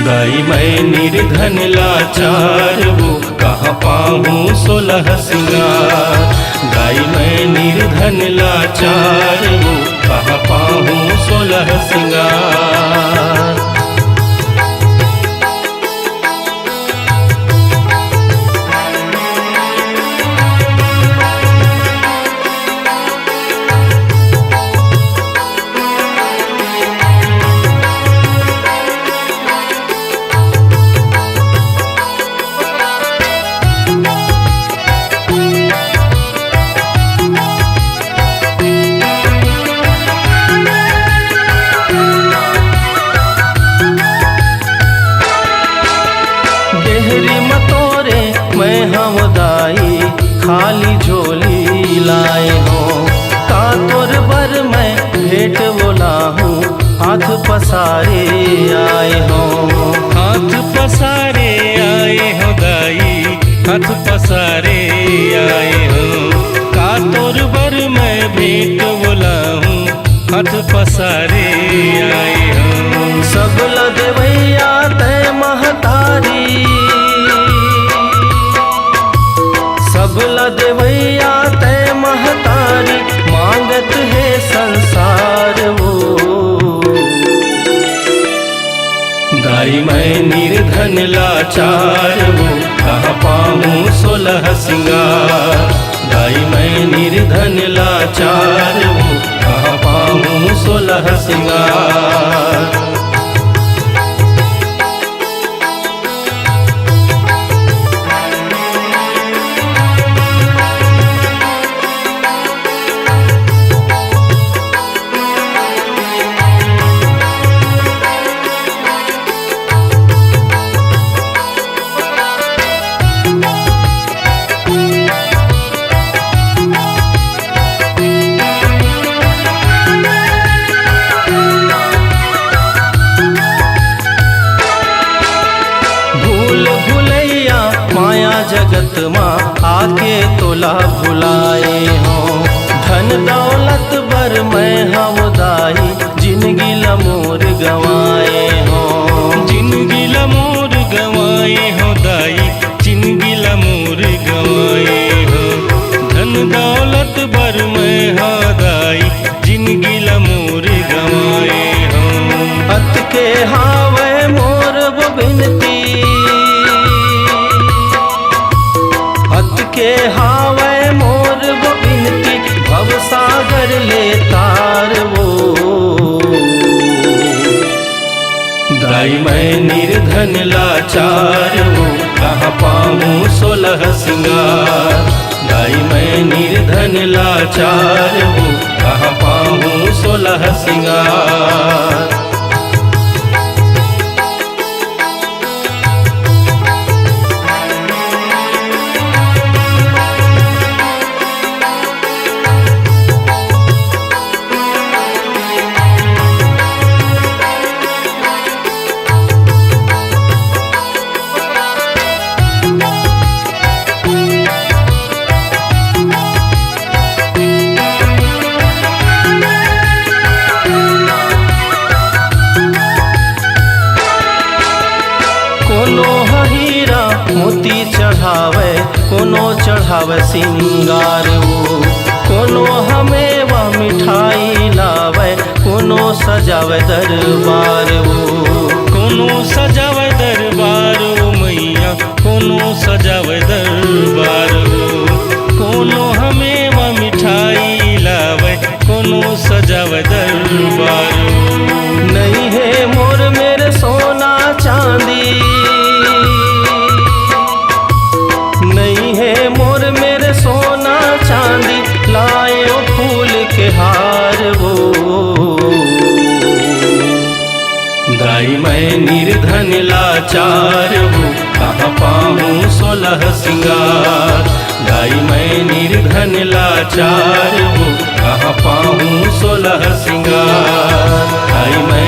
दाई मैं निर्धन लाचार वो कहाँ पाऊँ 16 सिंगार। दाई मैं निर्धन लाचार वो कहाँ पाऊँ 16 सिंगार। मैं हम दाई खाली झोली लाए हो, कातुर बर मैं भेंट बोला हूँ, हाथ पसारे आए हो। हाथ पसारे आए हो दाई, हाथ पसारे आए हो। कातुर बर मैं भेंट बोला हूँ, हाथ पसारे आए हो। सबला देवैया तय महतारी, सबला देवैया तय महतारी, मांगत है संसार वो। दाई मैं निर्धन लाचार वो कहाँ पाऊँ 16 सिंगार। दाई मैं निर्धन लाचार वो कहाँ पाऊँ 16 सिंगार। जगत माँ आके तोला भुलाए हो, धन दौलत बर मैं हम दाई, जिंदगी लमोर गवाए हो। जिंदगी लमोर गवाए हो दाई, जिंदगी लमोर गवाए हो। धन दौलत बर मैं हाँ दाई, जिंदगी लमोर गवाए हो। अत के हावे मोर वो बिनती, के हावे मोर वो बिनती, भव सागर ले तार वो। दाई मैं निर्धन लाचार वो कहाँ पाऊँ 16 सिंगार। दाई मैं निर्धन लाचार वो कहाँ पाऊँ 16 सिंगार। कोनो हीरा मोती चढ़ावे, कोनो चढ़ावे सिंगार वो। कोनो हमें वह मिठाई लावे, कोनो सजावे दरबार वो। कोनो सजावे दरबार वो मैया, कोनो सजावे दरबार वो। कोनो हमें वह मिठाई लावे, कोनो सजावे दरबार वो। नहीं है मोर मेरे सोना चांदी, नहीं है मोर मेरे सोना चांदी, लाए फूल के हार वो। दाई मैं निर्धन लाचार वो कहाँ पाऊँ 16 सिंगार। दाई मैं निर्धन लाचार वो कहाँ पाऊँ 16 सिंगार। दाई मैं